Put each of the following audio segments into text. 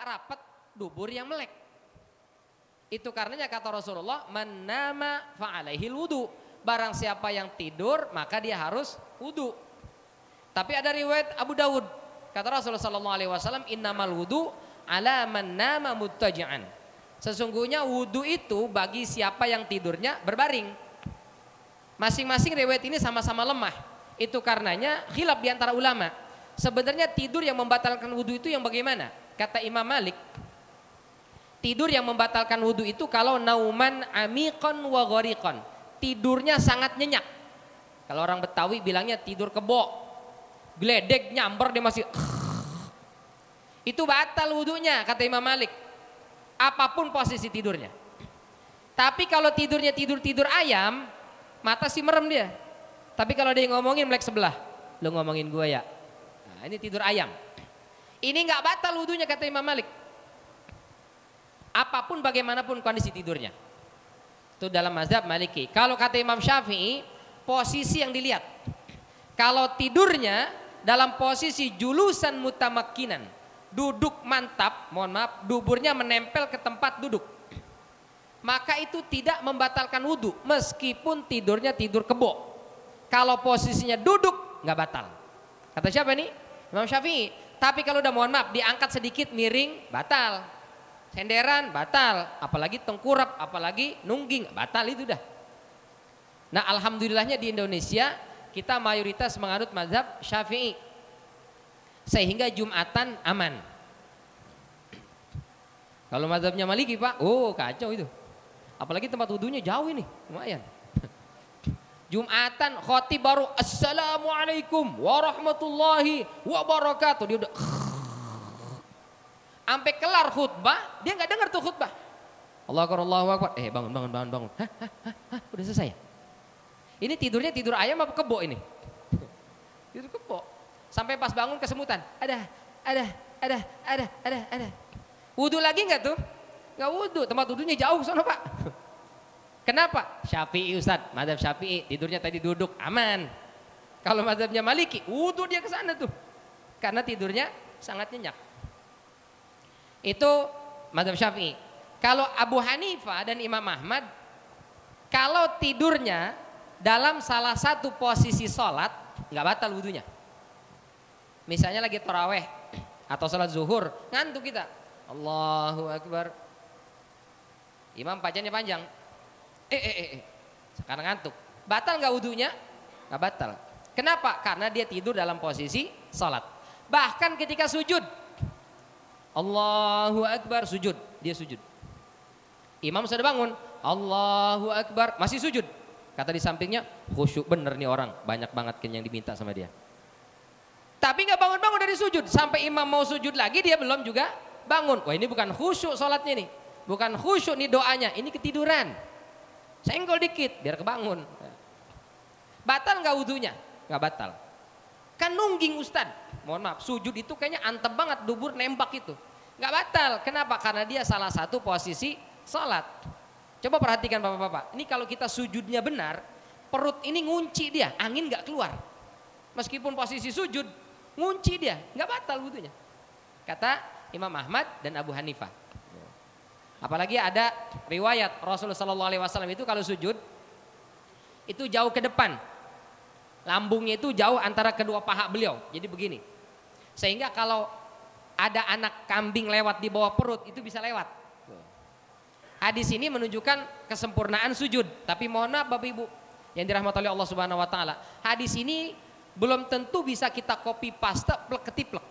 rapat, dubur yang melek. Itu karenanya kata Rasulullah, man nama fa'alaihil wudu. Barang siapa yang tidur maka dia harus wudu. Tapi ada riwayat Abu Dawud, kata Rasulullah SAW, innamal wudu ala man nama muttaji'an. Sesungguhnya wudu itu bagi siapa yang tidurnya berbaring. Masing-masing riwayat ini sama-sama lemah. Itu karenanya khilaf di antara ulama. Sebenarnya tidur yang membatalkan wudu itu yang bagaimana? Kata Imam Malik, tidur yang membatalkan wudu itu kalau nauman amikon wa ghariqon, tidurnya sangat nyenyak. Kalau orang Betawi bilangnya tidur kebo, geledek nyamber dia masih itu batal wudunya kata Imam Malik, apapun posisi tidurnya. Tapi kalau tidurnya tidur ayam, mata sih merem dia. Tapi kalau dia ngomongin melek sebelah, lu ngomongin gua ya, nah, ini tidur ayam. Ini nggak batal wudunya kata Imam Malik, apapun bagaimanapun kondisi tidurnya. Itu dalam mazhab Maliki. Kalau kata Imam Syafi'i, posisi yang dilihat. Kalau tidurnya dalam posisi julusan mutamakkinan, duduk mantap, mohon maaf, duburnya menempel ke tempat duduk, maka itu tidak membatalkan wudhu meskipun tidurnya tidur kebo. Kalau posisinya duduk nggak batal. Kata siapa nih? Imam Syafi'i. Tapi kalau udah mohon maaf diangkat sedikit miring, batal. Senderan batal, apalagi tengkurap, apalagi nungging, batal itu dah. Nah, alhamdulillahnya di Indonesia kita mayoritas menganut mazhab Syafi'i, sehingga Jumatan aman. Kalau mazhabnya Maliki Pak, oh kacau itu. Apalagi tempat wudunya jauh ini, lumayan. Jumatan khotib baru assalamualaikum warahmatullahi wabarakatuh, dia udah sampai kelar khutbah, dia nggak dengar tuh khutbah. Allahu Akbar, bangun. Hah, udah selesai ya? Ini tidurnya tidur ayam apa kebo ini? Tidur kebo. Sampai pas bangun kesemutan. Ada. Wudu lagi nggak tuh? Nggak wudu, tempat wudunya jauh sana Pak. Kenapa? Syafi'i Ustaz, mazhab Syafi'i tidurnya tadi duduk aman. Kalau mazhabnya Maliki, wudu dia ke sana tuh. Karena tidurnya sangat nyenyak. Itu mazhab Syafi'i. Kalau Abu Hanifah dan Imam Ahmad, kalau tidurnya dalam salah satu posisi sholat, nggak batal wudunya. Misalnya lagi taraweh atau sholat zuhur, ngantuk kita, Allahu Akbar, imam bacaannya panjang, sekarang ngantuk, batal nggak wudunya? Nggak batal. Kenapa? Karena dia tidur dalam posisi sholat. Bahkan ketika sujud, Allahu Akbar, sujud, dia sujud. Imam sudah bangun, Allahu Akbar, masih sujud. Kata di sampingnya, khusyuk bener nih orang, banyak banget yang diminta sama dia. Tapi nggak bangun-bangun dari sujud, sampai imam mau sujud lagi dia belum juga bangun. Wah, ini bukan khusyuk sholatnya nih, bukan khusyuk nih doanya, ini ketiduran. Senggol dikit biar kebangun. Batal nggak wudunya? Nggak batal. Kan nungging Ustad, mohon maaf, sujud itu kayaknya antep banget, dubur nembak itu, nggak batal. Kenapa? Karena dia salah satu posisi sholat. Coba perhatikan bapak-bapak, ini kalau kita sujudnya benar, perut ini ngunci dia, angin nggak keluar. Meskipun posisi sujud, ngunci dia, nggak batal wudunya. Kata Imam Ahmad dan Abu Hanifah. Apalagi ada riwayat Rasulullah SAW itu kalau sujud itu jauh ke depan. Lambungnya itu jauh antara kedua paha beliau. Jadi begini. Sehingga kalau ada anak kambing lewat di bawah perut itu bisa lewat. Hadis ini menunjukkan kesempurnaan sujud. Tapi mohon maaf Bapak Ibu yang dirahmati oleh Allah Subhanahu wa taala, hadis ini belum tentu bisa kita copy paste plek ketiplek.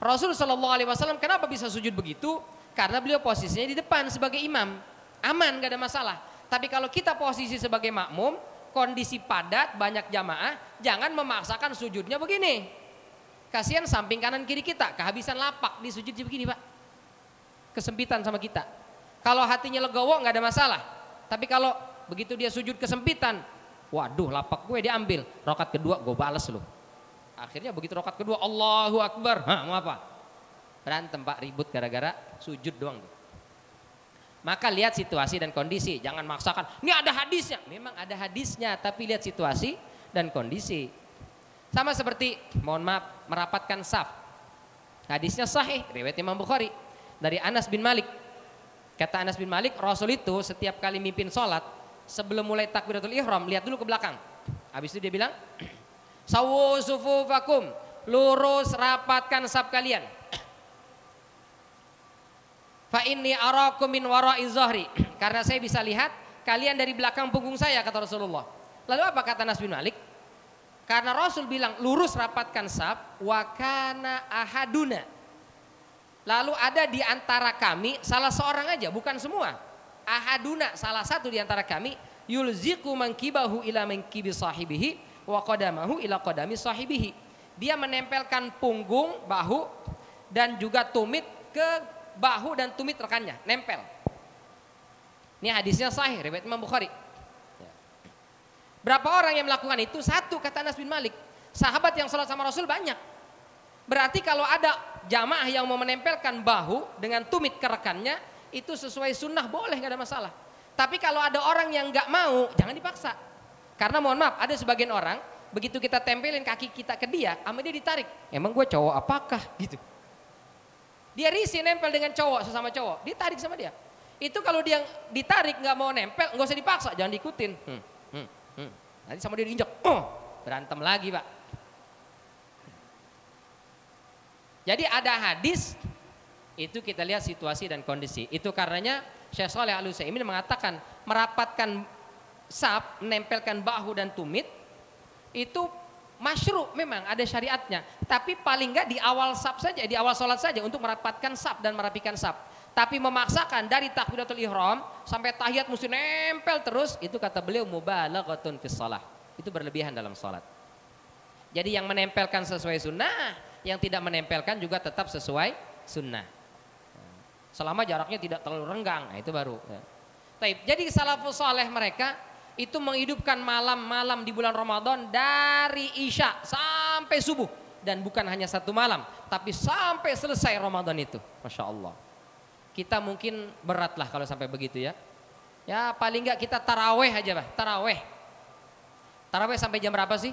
Rasul sallallahu alaihi wasallam kenapa bisa sujud begitu? Karena beliau posisinya di depan sebagai imam. Aman, gak ada masalah. Tapi kalau kita posisi sebagai makmum, kondisi padat, banyak jamaah, jangan memaksakan sujudnya begini. Kasihan samping kanan kiri kita, kehabisan lapak di sujud begini Pak. Kesempitan sama kita. Kalau hatinya legowo nggak ada masalah. Tapi kalau begitu dia sujud kesempitan, waduh lapak gue diambil. Rokat kedua gue bales loh. Akhirnya begitu rokat kedua, Allahu Akbar. Hah, mau apa? Berantem Pak, ribut gara-gara sujud doang. Maka lihat situasi dan kondisi, jangan maksakan. Ini ada hadisnya, memang ada hadisnya, tapi lihat situasi dan kondisi. Sama seperti, mohon maaf, merapatkan saf. Hadisnya sahih, riwayat Imam Bukhari. Dari Anas bin Malik. Kata Anas bin Malik, Rasul itu setiap kali mimpin sholat, sebelum mulai takbiratul ihram, lihat dulu ke belakang. Habis itu dia bilang, sawu sufufakum, lurus rapatkan saf kalian. Fa inni arakum min wara'i zahri, karena saya bisa lihat kalian dari belakang punggung saya, kata Rasulullah. Lalu apa kata Anas bin Malik? Karena Rasul bilang lurus rapatkan saf, wa kana ahaduna. Lalu ada di antara kami salah seorang aja, bukan semua. Ahaduna, salah satu di antara kami, yulziqu mankibahu ila mankibi sahibihi wa qadamahu ila qadami sahibihi. Dia menempelkan punggung, bahu dan juga tumit ke bahu dan tumit rekannya, nempel. Ini hadisnya sahih, riwayat Imam Bukhari. Berapa orang yang melakukan itu? Satu, kata Anas bin Malik. Sahabat yang salat sama Rasul banyak. Berarti kalau ada jamaah yang mau menempelkan bahu dengan tumit ke rekannya, itu sesuai sunnah, boleh, nggak ada masalah. Tapi kalau ada orang yang nggak mau, jangan dipaksa. Karena mohon maaf, ada sebagian orang begitu kita tempelin kaki kita ke dia, sama dia ditarik. Emang gue cowok apakah? Gitu. Dia risih nempel dengan cowok, sesama cowok, ditarik sama dia. Itu kalau dia ditarik nggak mau nempel, nggak usah dipaksa, jangan diikutin. Nanti sama dia diinjak, berantem lagi, Pak. Jadi ada hadis, itu kita lihat situasi dan kondisi. Itu karenanya Syekh Shalih Al-Utsaimin mengatakan merapatkan saf, menempelkan bahu dan tumit itu masyru', memang ada syariatnya. Tapi paling enggak di awal saf saja, di awal sholat saja untuk merapatkan saf dan merapikan saf. Tapi memaksakan dari takbiratul ihram sampai tahiyat mesti nempel terus, itu kata beliau mubalaghatun fis shalah. Itu berlebihan dalam sholat. Jadi yang menempelkan sesuai sunnah, yang tidak menempelkan juga tetap sesuai sunnah. Selama jaraknya tidak terlalu renggang, nah itu baru. Taib. Jadi salafus saleh mereka itu menghidupkan malam-malam di bulan Ramadan dari Isya sampai subuh. Dan bukan hanya satu malam, tapi sampai selesai Ramadan itu. Masya Allah. Kita mungkin berat lah kalau sampai begitu ya. Ya paling enggak kita taraweh aja, Pak. Taraweh. Taraweh sampai jam berapa sih?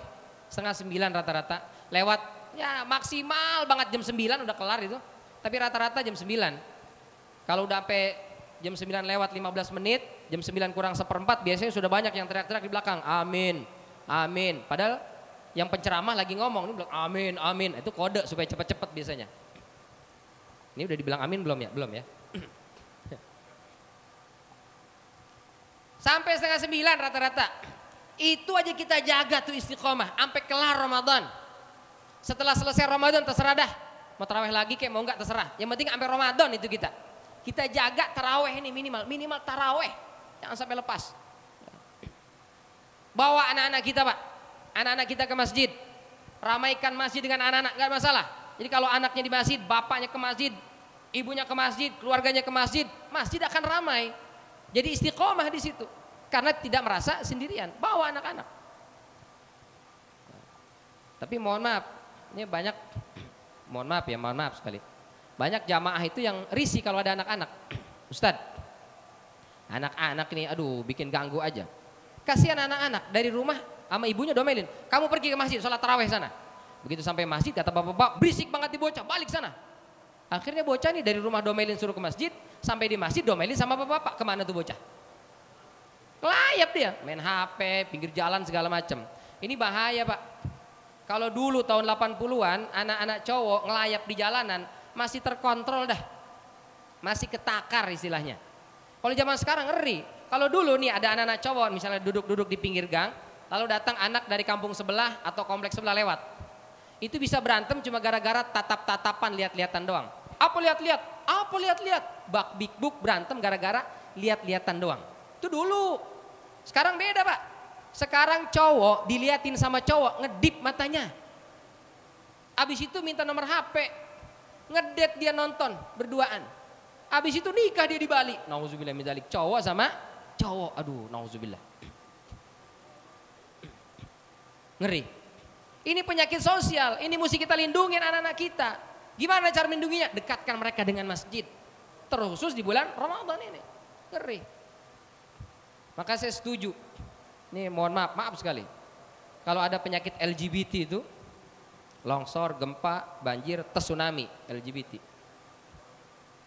8:30 rata-rata. Lewat ya maksimal banget jam 9 udah kelar itu. Tapi rata-rata jam 9. Kalau udah sampai jam 9 lewat 15 menit, jam 9 kurang seperempat biasanya sudah banyak yang teriak-teriak di belakang. Amin, amin. Padahal yang penceramah lagi ngomong, ini bilang amin, amin. Itu kode supaya cepat-cepat biasanya. Ini udah dibilang amin belum ya? Belum ya? Sampai 8:30 rata-rata. Itu aja kita jaga tuh istiqomah sampai kelar Ramadan. Setelah selesai Ramadan terserah dah. Mau tarawih lagi kayak mau enggak terserah. Yang penting sampai Ramadan itu kita. Kita jaga tarawih ini minimal tarawih. Jangan sampai lepas. Bawa anak-anak kita, Pak. Anak-anak kita ke masjid. Ramaikan masjid dengan anak-anak, enggak masalah. Jadi kalau anaknya di masjid, bapaknya ke masjid, ibunya ke masjid, keluarganya ke masjid, masjid akan ramai. Jadi istiqomah di situ. Karena tidak merasa sendirian, bawa anak-anak. Tapi mohon maaf, ini banyak, mohon maaf sekali. Banyak jamaah itu yang risih kalau ada anak-anak. Ustadz, anak-anak ini aduh bikin ganggu aja. Kasihan anak-anak dari rumah sama ibunya domelin. Kamu pergi ke masjid, sholat taraweh sana. Begitu sampai masjid kata bapak-bapak, berisik banget di bocah, balik sana. Akhirnya bocah nih dari rumah domelin suruh ke masjid, sampai di masjid domelin sama bapak-bapak. Kemana tuh bocah? Kelayap dia, main HP, pinggir jalan segala macam. Ini bahaya, Pak. Kalau dulu tahun 80-an anak-anak cowok ngelayap di jalanan masih terkontrol dah. Masih ketakar istilahnya. Kalau zaman sekarang ngeri. Kalau dulu nih ada anak-anak cowok misalnya duduk-duduk di pinggir gang, lalu datang anak dari kampung sebelah atau kompleks sebelah lewat. Itu bisa berantem cuma gara-gara tatap-tatapan, lihat-lihatan doang. Apa lihat-lihat? Apa lihat-lihat? Bak big book berantem gara-gara lihat-lihatan doang. Itu dulu. Sekarang beda, Pak. Sekarang cowok diliatin sama cowok, ngedip matanya. Abis itu minta nomor HP. Ngedet dia nonton berduaan. Abis itu nikah dia di Bali. Nauzubillah min dzalik. Cowok sama cowok. Aduh, nauzubillah. Ngeri. Ini penyakit sosial. Ini mesti kita lindungin anak-anak kita. Gimana cara melindunginya? Dekatkan mereka dengan masjid. Terkhusus di bulan Ramadan ini. Ngeri. Maka saya setuju. Ini mohon maaf sekali. Kalau ada penyakit LGBT itu, longsor, gempa, banjir, tsunami LGBT.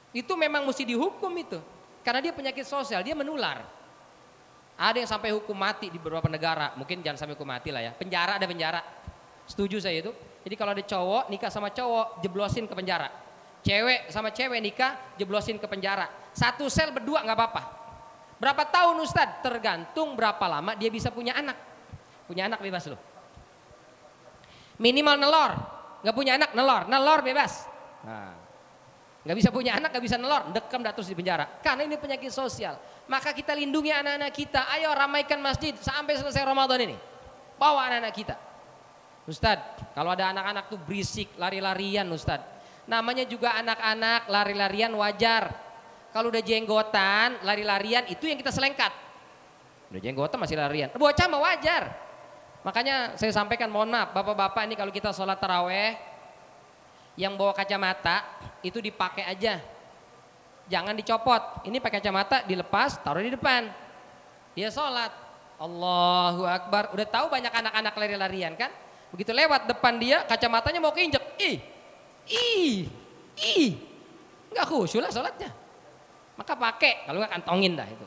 Itu memang mesti dihukum itu. Karena dia penyakit sosial, dia menular. Ada yang sampai hukum mati di beberapa negara. Mungkin jangan sampai hukum mati lah ya. Penjara, ada penjara. Setuju saya itu. Jadi kalau ada cowok nikah sama cowok, jeblosin ke penjara. Cewek sama cewek nikah, jeblosin ke penjara. Satu sel berdua nggak apa-apa. Berapa tahun Ustadz? Tergantung berapa lama dia bisa punya anak. Punya anak bebas loh. Minimal nelor. Nggak punya anak nelor. Nelor bebas. Nah, nggak bisa punya anak, nggak bisa nelor, dekam dah terus di penjara. Karena ini penyakit sosial. Maka kita lindungi anak-anak kita. Ayo ramaikan masjid sampai selesai Ramadan ini. Bawa anak-anak kita. Ustadz, kalau ada anak-anak tuh berisik, lari-larian Ustadz. Namanya juga anak-anak, lari-larian wajar. Kalau udah jenggotan, lari-larian itu yang kita selengkat. Udah jenggotan masih larian. Bocah mah wajar. Makanya saya sampaikan, mohon maaf bapak-bapak ini kalau kita sholat taraweh, yang bawa kacamata itu dipakai aja. Jangan dicopot. Ini pakai kacamata dilepas, taruh di depan. Dia sholat. Allahu Akbar. Udah tahu banyak anak-anak lari-larian kan? Begitu lewat depan dia, kacamatanya mau keinjek. Nggak khusyuk lah sholatnya. Maka pakai, kalau nggak kantongin dah itu.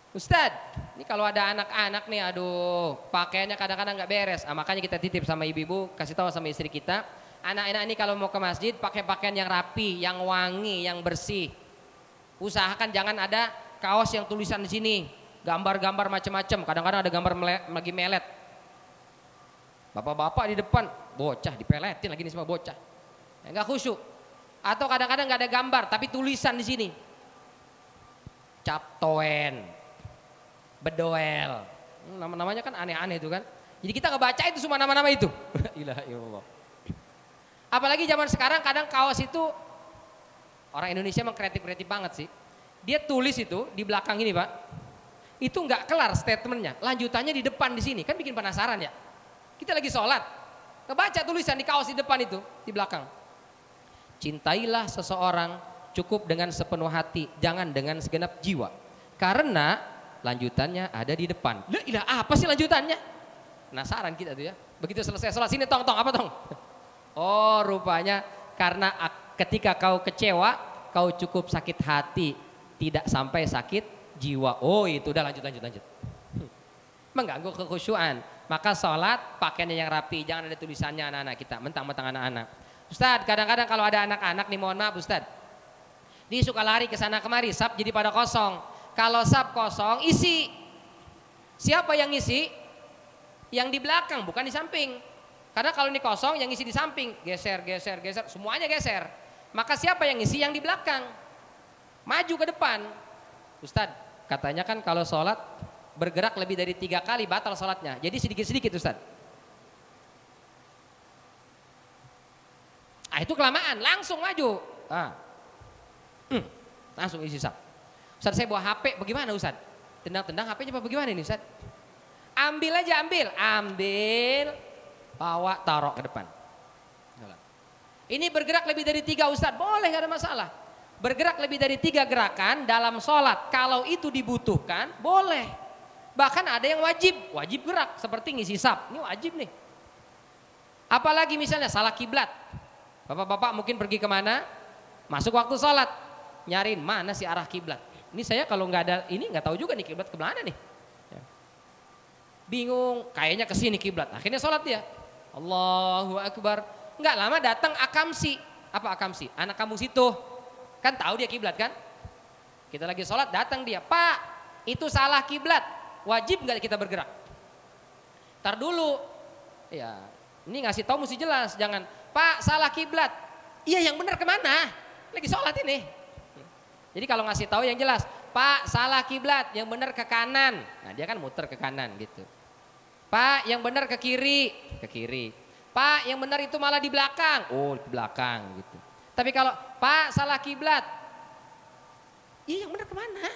Ustadz, ini kalau ada anak-anak nih, aduh, pakaiannya kadang-kadang nggak beres. Makanya kita titip sama ibu-ibu, kasih tahu sama istri kita, anak-anak ini kalau mau ke masjid pakai pakaian yang rapi, yang wangi, yang bersih. Usahakan jangan ada kaos yang tulisan di sini, gambar-gambar macam-macam. Kadang-kadang ada gambar lagi melet. Bapak-bapak di depan, bocah dipeletin lagi nih semua bocah. Ya, nggak khusyuk. Atau kadang-kadang nggak ada gambar, tapi tulisan di sini. Captoen, bedoel, nama-namanya kan aneh-aneh itu kan. Jadi kita ngebaca itu semua nama-nama itu. Ilaha illallah. Apalagi zaman sekarang kadang kaos itu, orang Indonesia emang kreatif-kreatif banget sih. Dia tulis itu di belakang ini Pak, itu nggak kelar statementnya, lanjutannya di depan di sini, kan bikin penasaran ya. Kita lagi sholat, ngebaca tulisan di kaos di depan itu, di belakang. Cintailah seseorang cukup dengan sepenuh hati, jangan dengan segenap jiwa. Karena lanjutannya ada di depan. Lah ilah apa sih lanjutannya? Penasaran kita tuh ya. Begitu selesai sholat, sini tong apa tong? Oh rupanya karena ketika kau kecewa, kau cukup sakit hati, tidak sampai sakit jiwa. Oh itu udah lanjut. Mengganggu kekhusyuan. Maka sholat pakaiannya yang rapi, jangan ada tulisannya anak-anak kita, mentang-mentang anak-anak. Ustadz, kadang-kadang kalau ada anak-anak nih, mohon maaf Ustadz, dia suka lari ke sana kemari, sap jadi pada kosong. Kalau sap kosong, isi. Siapa yang isi? Yang di belakang, bukan di samping. Karena kalau ini kosong, yang isi di samping, geser, semuanya geser. Maka siapa yang isi? Yang di belakang. Maju ke depan. Ustadz, katanya kan kalau sholat bergerak lebih dari 3 kali batal sholatnya. Jadi sedikit-sedikit Ustadz. Itu kelamaan, langsung maju. Langsung isi sap. Ustadz saya bawa HP, bagaimana Ustadz? Tendang-tendang HP-nya apa bagaimana ini Ustadz? Ambil aja, ambil. Bawa, taruh ke depan. Ini bergerak lebih dari 3 Ustadz, boleh gak ada masalah. Bergerak lebih dari 3 gerakan dalam sholat, kalau itu dibutuhkan, boleh. Bahkan ada yang wajib gerak, seperti ngisi sap, ini wajib nih. Apalagi misalnya salah kiblat. Bapak-bapak mungkin pergi kemana, masuk waktu sholat, nyariin mana sih arah kiblat. Ini saya kalau nggak ada ini nggak tahu juga nih kiblat kemana nih. Bingung, kayaknya kesini kiblat. Akhirnya sholat dia. Allahu Akbar. Nggak lama datang akamsi. Apa akamsi? Anak kampung situ. Kan tahu dia kiblat kan? Kita lagi sholat datang dia. Pak, itu salah kiblat. Wajib nggak kita bergerak? Tar dulu. Ya, ini ngasih tahu mesti jelas. Jangan. Pak salah kiblat, iya yang benar kemana? Lagi sholat ini. Jadi kalau ngasih tahu yang jelas, Pak salah kiblat, yang benar ke kanan. Nah dia kan muter ke kanan gitu. Pak yang benar ke kiri, Pak yang benar itu malah di belakang, oh di belakang gitu. Tapi kalau Pak salah kiblat, iya yang benar kemana?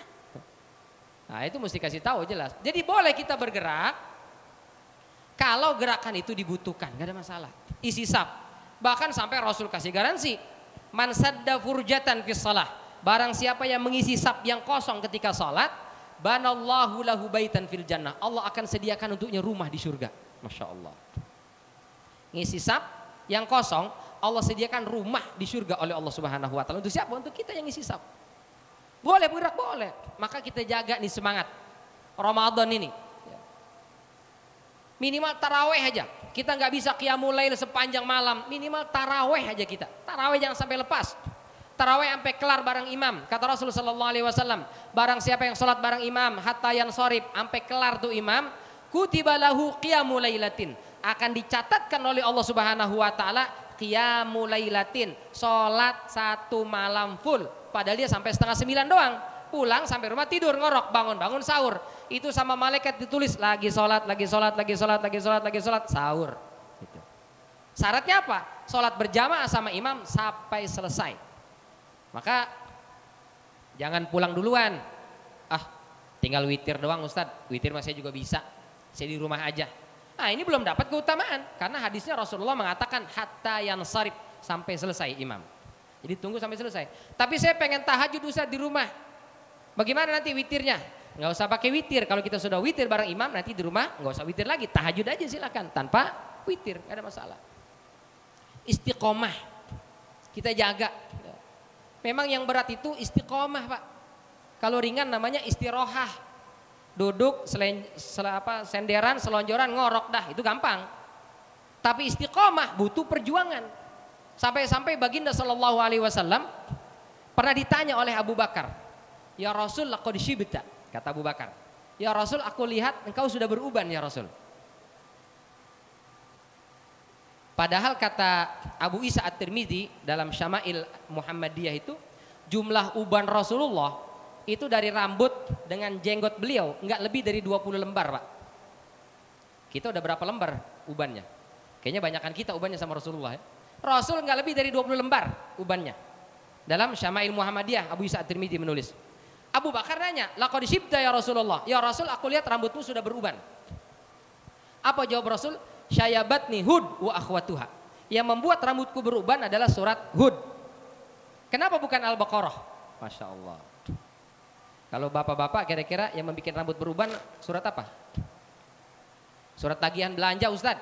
Nah itu mesti kasih tahu jelas. Jadi boleh kita bergerak, kalau gerakan itu dibutuhkan, gak ada masalah. Isi sap. Bahkan sampai Rasul kasih garansi, man sadda furjatan fis shalah, barang siapa yang mengisi sap yang kosong ketika salat, banallahu lahu baitan fil jannah, Allah akan sediakan untuknya rumah di surga. Masya Allah. Ngisi sap yang kosong, Allah sediakan rumah di surga oleh Allah Subhanahu wa taala. Untuk siapa? Untuk kita yang isi saf. Boleh bergerak, boleh. Maka kita jaga nih semangat Ramadan ini. Minimal taraweh aja. Kita nggak bisa qiyamul lail sepanjang malam. Minimal taraweh aja kita. Taraweh jangan sampai lepas. Taraweh sampai kelar bareng imam. Kata Rasulullah sallallahu alaihi wasallam, barang siapa yang sholat bareng imam hatta yansorib, sampai kelar tuh imam, kutiba lahu qiyamul lailatin, akan dicatatkan oleh Allah Subhanahu wa taala qiyamul lailatin, sholat satu malam full. Padahal dia sampai setengah 9 doang. Pulang sampai rumah tidur ngorok, bangun-bangun sahur. Itu sama malaikat ditulis lagi sholat, lagi sholat, lagi sholat, lagi sholat, lagi sholat, sahur. Gitu. Syaratnya apa? Sholat berjamaah sama imam sampai selesai. Maka jangan pulang duluan. Ah, tinggal witir doang Ustadz. Witir masih juga bisa. Saya di rumah aja. Nah, ini belum dapat keutamaan karena hadisnya Rasulullah mengatakan hatta yansarif, sampai selesai imam. Jadi tunggu sampai selesai. Tapi saya pengen tahajud Ustadz di rumah. Bagaimana nanti witirnya? Nggak usah pakai witir. Kalau kita sudah witir bareng imam, nanti di rumah nggak usah witir lagi. Tahajud aja silakan tanpa witir, nggak ada masalah. Istiqomah kita jaga. Memang yang berat itu istiqomah Pak. Kalau ringan namanya istirohah. Duduk, senderan, selonjoran, ngorok dah, itu gampang. Tapi istiqomah butuh perjuangan. Sampai-sampai baginda sallallahu alaihi wasallam pernah ditanya oleh Abu Bakar, ya Rasul laqad syibta, kata Abu Bakar. Ya Rasul, aku lihat engkau sudah beruban ya Rasul. Padahal kata Abu Isa At-Tirmidzi dalam Syama'il Muhammadiyah itu, jumlah uban Rasulullah itu dari rambut dengan jenggot beliau enggak lebih dari 20 lembar Pak. Kita udah berapa lembar ubannya? Kayaknya banyakan kita ubannya sama Rasulullah ya. Rasul enggak lebih dari 20 lembar ubannya. Dalam Syama'il Muhammadiyah Abu Isa At-Tirmidzi menulis. Abu Bakar nanya, laqad syibta ya Rasulullah. Ya Rasul, aku lihat rambutmu sudah beruban. Apa jawab Rasul? Syayabatni Hud wa akhwatuha. Yang membuat rambutku beruban adalah surat Hud. Kenapa bukan Al-Baqarah? Masya Allah. Kalau bapak-bapak kira-kira yang membuat rambut beruban surat apa? Surat tagihan belanja Ustadz.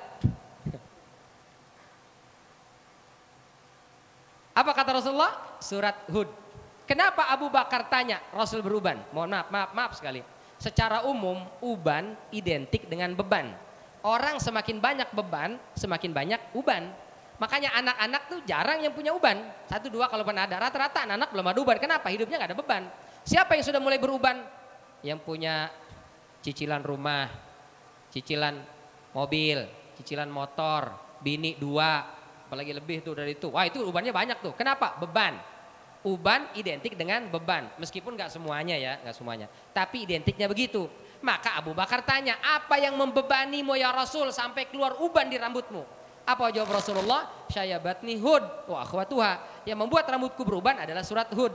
Apa kata Rasulullah? Surat Hud. Kenapa Abu Bakar tanya Rasul beruban? Mohon maaf sekali. Secara umum uban identik dengan beban. Orang semakin banyak beban, semakin banyak uban. Makanya anak-anak tuh jarang yang punya uban. 1, 2 kalau pernah ada. Rata-rata anak-anak belum ada uban. Kenapa? Hidupnya gak ada beban. Siapa yang sudah mulai beruban? Yang punya cicilan rumah, cicilan mobil, cicilan motor, bini 2, apalagi lebih tuh dari itu. Wah, itu ubannya banyak tuh. Kenapa? Beban. Uban identik dengan beban. Meskipun gak semuanya ya, gak semuanya. Tapi identiknya begitu. Maka Abu Bakar tanya, apa yang membebanimu ya Rasul sampai keluar uban di rambutmu? Apa jawab Rasulullah? Syayabatni Hud wa akhwatuha. Yang membuat rambutku beruban adalah surat Hud.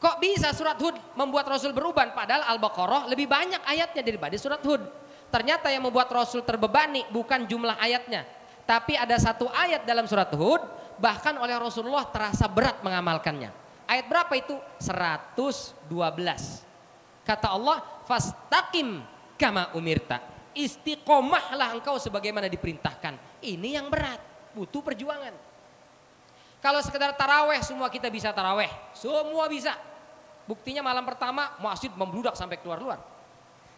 Kok bisa surat Hud membuat Rasul beruban? Padahal Al-Baqarah lebih banyak ayatnya daripada surat Hud. Ternyata yang membuat Rasul terbebani bukan jumlah ayatnya. Tapi ada satu ayat dalam surat Hud, bahkan oleh Rasulullah terasa berat mengamalkannya. Ayat berapa itu? 112. Kata Allah, fastaqim kama umirta. Istiqomahlah engkau sebagaimana diperintahkan. Ini yang berat, butuh perjuangan. Kalau sekedar taraweh, semua kita bisa taraweh. Semua bisa. Buktinya malam pertama masjid membludak sampai keluar-luar.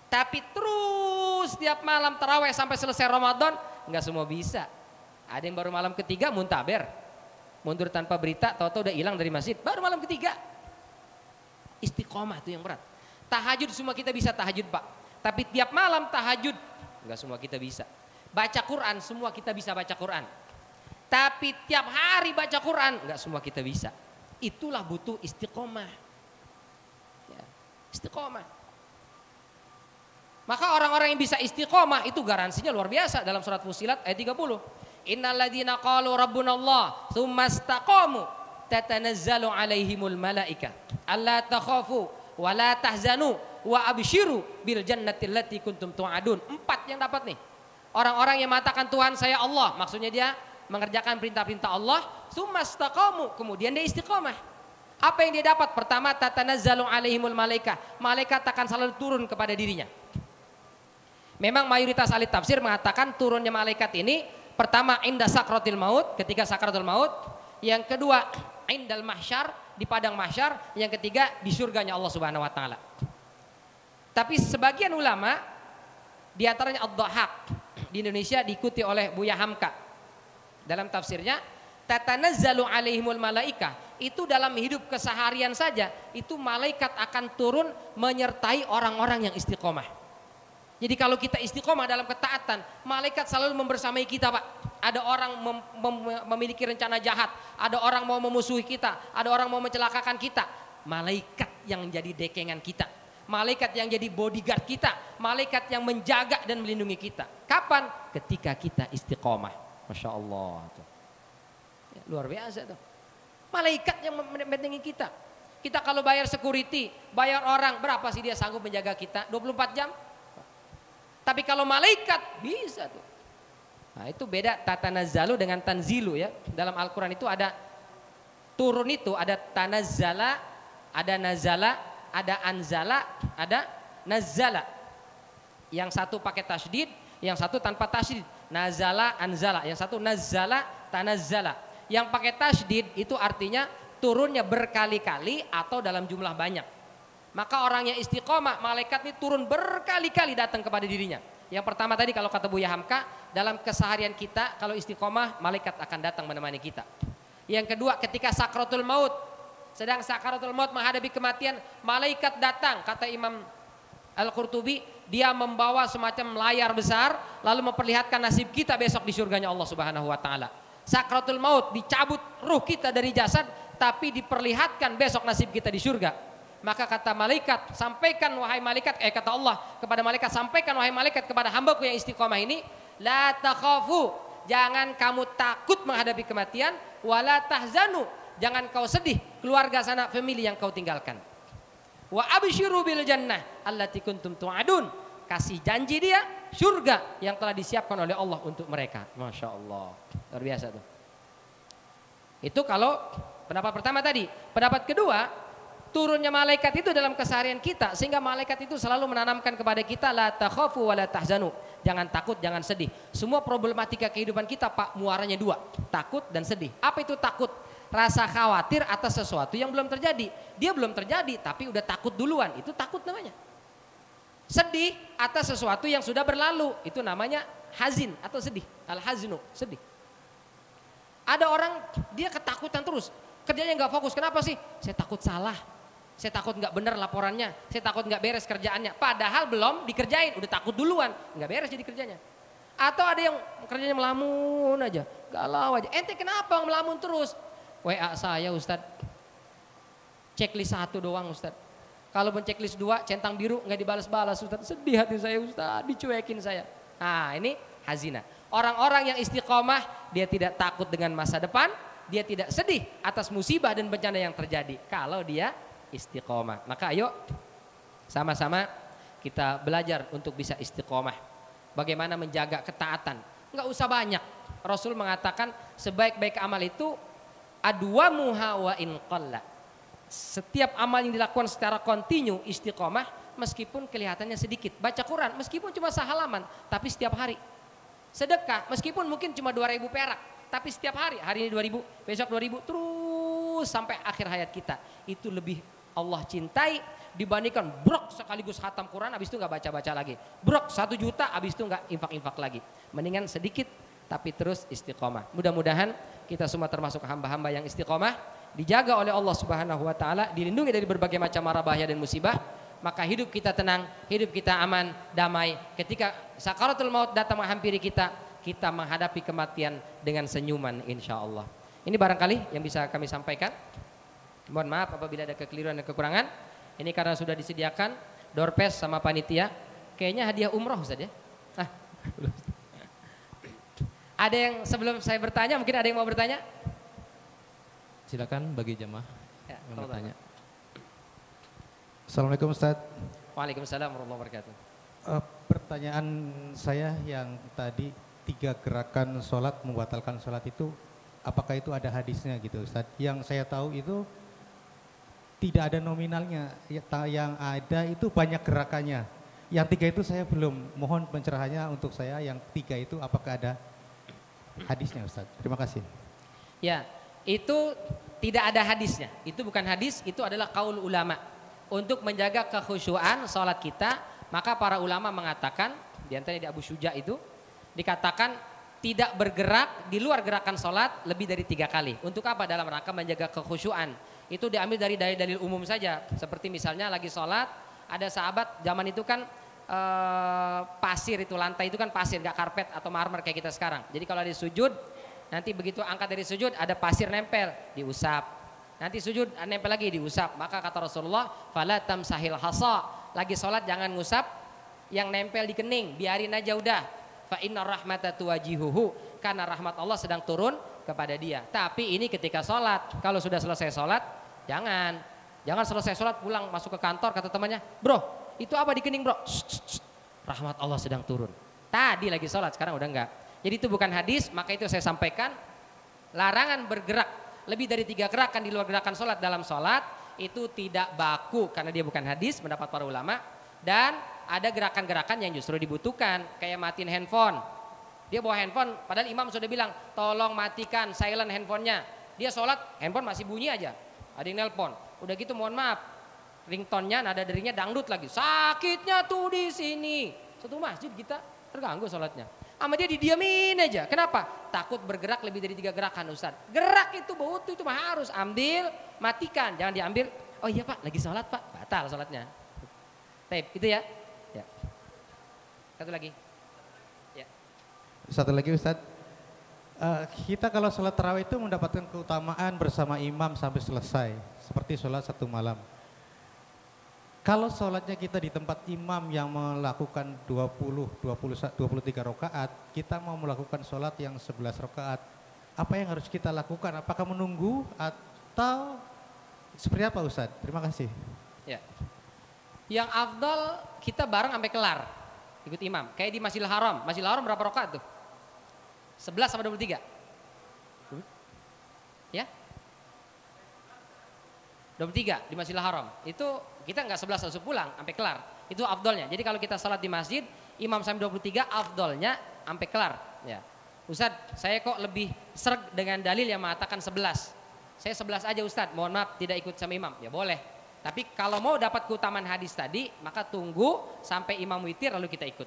Tapi terus setiap malam taraweh sampai selesai Ramadan, enggak semua bisa. Ada yang baru malam ketiga muntaber. Mundur tanpa berita, tahu-tahu udah hilang dari masjid. Baru malam ketiga. Istiqomah itu yang berat. Tahajud semua kita bisa tahajud Pak. Tapi tiap malam tahajud enggak semua kita bisa. Baca Quran semua kita bisa baca Quran. Tapi tiap hari baca Quran enggak semua kita bisa. Itulah butuh istiqomah. Ya, istiqomah. Maka orang-orang yang bisa istiqomah itu garansinya luar biasa dalam surat Fussilat ayat 30. Innalladzina qalu rabbunallah tsumma istaqamu tatanazzalu alaihimul malaika alla takhafu wa la tahzanu wa absyiru bil jannati allati kuntum tu'adun. 4 yang dapat nih. Orang-orang yang mengatakan Tuhan saya Allah, maksudnya dia mengerjakan perintah-perintah Allah, tsumma istaqamu, kemudian dia istiqomah. Apa yang dia dapat? Pertama, tatanazzalu alaihimul malaika. Malaikat akan selalu turun kepada dirinya. Memang mayoritas ahli tafsir mengatakan turunnya malaikat ini Pertama, inda sakratil maut, ketika sakratul maut. Yang kedua, indal mahsyar, di padang mahsyar. Yang ketiga, di surganya Allah Subhanahu wa taala. Tapi sebagian ulama, di antaranya Ad-Dhahhak di Indonesia diikuti oleh Buya Hamka. Dalam tafsirnya, tatanazzalu alaihimul malaika, itu dalam hidup keseharian saja, itu malaikat akan turun menyertai orang-orang yang istiqomah. Jadi kalau kita istiqomah dalam ketaatan, malaikat selalu membersamai kita, Pak. Ada orang memiliki rencana jahat, ada orang mau memusuhi kita, ada orang mau mencelakakan kita. Malaikat yang jadi dekengan kita, malaikat yang jadi bodyguard kita, malaikat yang menjaga dan melindungi kita. Kapan? Ketika kita istiqomah. Masya Allah. Ya, luar biasa tuh. Malaikat yang mendampingi kita. Kita kalau bayar security, bayar orang, berapa sih dia sanggup menjaga kita? 24 jam? Tapi kalau malaikat bisa tuh. Nah, itu beda tatanazzalu dengan tanzilu ya. Dalam Al-Qur'an itu ada turun, itu ada tanazzala, ada nazala, ada anzala, ada nazzala. Yang satu pakai tasydid, yang satu tanpa tasydid. Nazala, anzala, yang satu nazzala, tanazzala. Yang pakai tasydid itu artinya turunnya berkali-kali atau dalam jumlah banyak. Maka orang yang istiqomah, malaikat ini turun berkali-kali datang kepada dirinya. Yang pertama tadi kalau kata Buya Hamka, dalam keseharian kita kalau istiqomah, malaikat akan datang menemani kita. Yang kedua, ketika sakratul maut, sedang sakratul maut menghadapi kematian, malaikat datang, kata Imam Al-Qurtubi, dia membawa semacam layar besar lalu memperlihatkan nasib kita besok di surganya Allah Subhanahu wa taala. Sakratul maut, dicabut ruh kita dari jasad, tapi diperlihatkan besok nasib kita di surga. Maka kata malaikat, sampaikan wahai malaikat, kata Allah kepada malaikat, sampaikan wahai malaikat kepada hambaku yang istiqomah ini, la takhafu, jangan kamu takut menghadapi kematian, wala tahzanu, jangan kau sedih keluarga sanak famili yang kau tinggalkan. Wa absyiru bil jannah allati kuntum tu'adun, kasih janji dia surga yang telah disiapkan oleh Allah untuk mereka. Masya Allah, luar biasa tuh. Itu kalau pendapat pertama tadi. Pendapat kedua, turunnya malaikat itu dalam keseharian kita, sehingga malaikat itu selalu menanamkan kepada kita la takhafu wa la tahzanu, jangan takut, jangan sedih. Semua problematika kehidupan kita, Pak, muaranya dua, takut dan sedih. Apa itu takut? Rasa khawatir atas sesuatu yang belum terjadi. Dia belum terjadi tapi udah takut duluan, itu takut namanya. Sedih atas sesuatu yang sudah berlalu, itu namanya hazin atau sedih. Al-haznu, sedih. Ada orang dia ketakutan terus, kerjanya nggak fokus. Kenapa sih? Saya takut salah, saya takut nggak benar laporannya, saya takut nggak beres kerjaannya. Padahal belum dikerjain, udah takut duluan, nggak beres jadi kerjanya. Atau ada yang kerjanya melamun aja, galau aja. Ente kenapa melamun terus? WA saya Ustadz, checklist 1 doang Ustadz. Kalau pun checklist 2, centang biru nggak dibalas-balas Ustadz. Sedih hati saya Ustadz, dicuekin saya. Nah ini hazina. Orang-orang yang istiqomah, dia tidak takut dengan masa depan, dia tidak sedih atas musibah dan bencana yang terjadi kalau dia istiqomah. Maka ayo sama-sama kita belajar untuk bisa istiqomah. Bagaimana menjaga ketaatan. Nggak usah banyak. Rasul mengatakan sebaik-baik amal itu adwamuha wa in qalla. Setiap amal yang dilakukan secara kontinu istiqomah, meskipun kelihatannya sedikit. Baca Quran meskipun cuma sehalaman, tapi setiap hari. Sedekah meskipun mungkin cuma 2.000 perak, tapi setiap hari, hari ini 2.000, besok 2.000, terus sampai akhir hayat kita. Itu lebih Allah cintai dibandingkan brok sekaligus khatam Quran, habis itu nggak baca-baca lagi. Brok 1 juta, habis itu nggak infak-infak lagi. Mendingan sedikit tapi terus istiqomah. Mudah-mudahan kita semua termasuk hamba-hamba yang istiqomah, dijaga oleh Allah Subhanahu wa taala, dilindungi dari berbagai macam mara bahaya dan musibah. Maka hidup kita tenang, hidup kita aman, damai. Ketika sakaratul maut datang menghampiri kita, kita menghadapi kematian dengan senyuman insya Allah. Ini barangkali yang bisa kami sampaikan. Mohon maaf apabila ada kekeliruan dan kekurangan. Ini karena sudah disediakan doorpes sama panitia. Kayaknya hadiah umroh Ustaz ya. Ada yang sebelum saya bertanya, mungkin ada yang mau bertanya? Silakan bagi jamaah Ya, yang bertanya. Assalamualaikum Ustaz. Waalaikumsalam warahmatullahi wabarakatuh. Pertanyaan saya yang tadi 3 gerakan sholat membatalkan sholat itu, apakah itu ada hadisnya gitu Ustaz? Yang saya tahu itu tidak ada nominalnya, yang ada itu banyak gerakannya. Yang 3 itu saya belum, mohon pencerahannya untuk saya, yang 3 itu apakah ada? hadisnya Ustaz. Terima kasih. Ya, itu tidak ada hadisnya. Itu bukan hadis, itu adalah qaul ulama. Untuk menjaga kekhusyuan salat kita, maka para ulama mengatakan, di antaranya di Abu Syuja itu dikatakan tidak bergerak di luar gerakan salat lebih dari 3 kali. Untuk apa? Dalam rangka menjaga kekhusyuan. Itu diambil dari dalil-dalil umum saja. Seperti misalnya lagi salat, ada sahabat zaman itu kan pasir itu, lantai itu kan pasir, gak karpet atau marmer kayak kita sekarang. Jadi kalau ada sujud, nanti begitu angkat dari sujud ada pasir nempel, diusap. Nanti sujud nempel lagi, diusap. Maka kata Rasulullah, fala tamsahil hasa. Lagi sholat jangan ngusap yang nempel di kening, biarin aja udah. Fa inna rahmata tuwajihuhu, karena rahmat Allah sedang turun kepada dia. Tapi ini ketika sholat, kalau sudah selesai sholat, jangan selesai sholat pulang masuk ke kantor kata temannya, bro itu apa di kening bro? Rahmat Allah sedang turun. Tadi lagi sholat, sekarang udah enggak. Jadi itu bukan hadis, maka itu saya sampaikan larangan bergerak lebih dari 3 gerakan di luar gerakan sholat dalam sholat itu tidak baku karena dia bukan hadis mendapat para ulama. Dan ada gerakan-gerakan yang justru dibutuhkan, kayak matiin handphone. Dia bawa handphone, padahal imam sudah bilang tolong matikan silent handphonenya. Dia sholat, handphone masih bunyi aja, ada yang nelpon. Udah gitu mohon maaf, ringtone-nya nada deringnya dangdut lagi. Sakitnya tuh di sini. Satu masjid kita terganggu sholatnya. Sama dia didiamin aja. Kenapa? Takut bergerak lebih dari 3 gerakan Ustaz. Gerak itu butuh, itu mah harus ambil, matikan. Jangan diambil, oh iya Pak lagi sholat Pak, batal sholatnya. Tape, itu ya. Ya. Satu lagi. Ya. Satu lagi Ustaz. Kita kalau sholat tarawih itu mendapatkan keutamaan bersama imam sampai selesai. Seperti sholat 1 malam. Kalau sholatnya kita di tempat imam yang melakukan 23 rakaat, kita mau melakukan sholat yang 11 rakaat, apa yang harus kita lakukan? Apakah menunggu atau seperti apa Ustaz? Terima kasih. Ya. Yang afdal kita bareng sampai kelar, ikut imam. Kayak di Masjidil Haram. Masjidil Haram berapa rakaat tuh? 11 sama 23? Ya? 23 di Masjidil Haram. Itu kita nggak 11 langsung pulang sampai kelar. Itu afdolnya. Jadi kalau kita sholat di masjid, imam sampai 23 afdolnya sampai kelar. Ya. Ustaz, saya kok lebih serg dengan dalil yang mengatakan 11. Saya 11 aja Ustaz, mohon maaf tidak ikut sama imam. Ya boleh. Tapi kalau mau dapat keutamaan hadis tadi, maka tunggu sampai imam witir lalu kita ikut.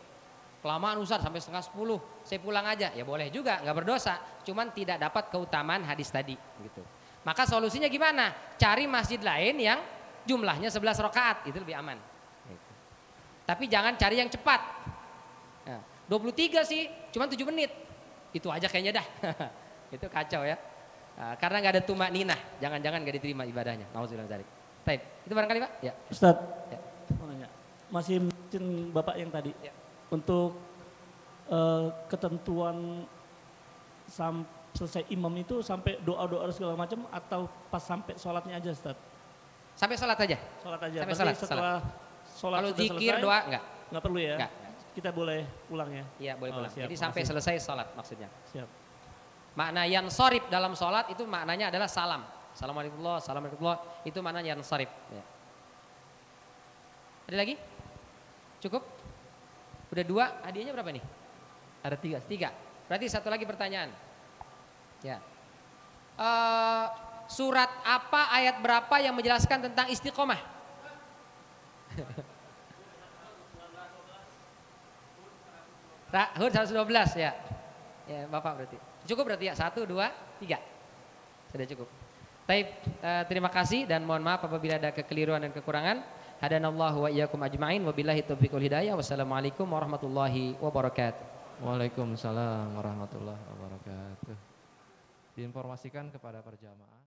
Kelamaan Ustaz sampai setengah 10, saya pulang aja. Ya boleh juga, nggak berdosa. Cuman tidak dapat keutamaan hadis tadi. Gitu. Maka solusinya gimana? Cari masjid lain yang jumlahnya 11 rakaat, itu lebih aman. Gitu. Tapi jangan cari yang cepat. Nah, 23 sih, cuma 7 menit. Itu aja kayaknya dah. Itu kacau ya. Nah, karena nggak ada tumak ninah, jangan-jangan nggak diterima ibadahnya. Nauzubillah dzalik. Baik, itu barangkali Pak? Ya. Ustaz, ya. mau nanya. Masih mencin Bapak yang tadi. Ya. Untuk ketentuan selesai imam itu sampai doa-doa segala macam atau pas sampai sholatnya aja Ustaz? Sampai sholat aja. Sholat aja. Sampai Berarti sholat, setelah sholat kalau sudah zikir selesai, doa enggak? Enggak perlu ya? Enggak. Kita boleh pulang ya? Iya boleh pulang. Siap, Jadi sampai makasih. selesai sholat maksudnya. Siap. Makna yang sorib dalam sholat itu maknanya adalah salam. Assalamualaikum itu maknanya yang sorib. Ya. Ada lagi? Cukup? Udah 2, hadiahnya berapa nih? Ada 3. Berarti satu lagi pertanyaan. Ya. Surat apa, ayat berapa yang menjelaskan tentang istiqomah? Hud 112 ya. Ya Bapak berarti. Cukup berarti ya, 1, 2, 3. Sudah cukup. Baik, terima kasih dan mohon maaf apabila ada kekeliruan dan kekurangan. Hadanallahu wa iyyakum ajma'in wabillahi taufiq wal hidayah. Wassalamualaikum warahmatullahi wabarakatuh. Waalaikumsalam warahmatullahi wabarakatuh. Diinformasikan kepada para jamaah.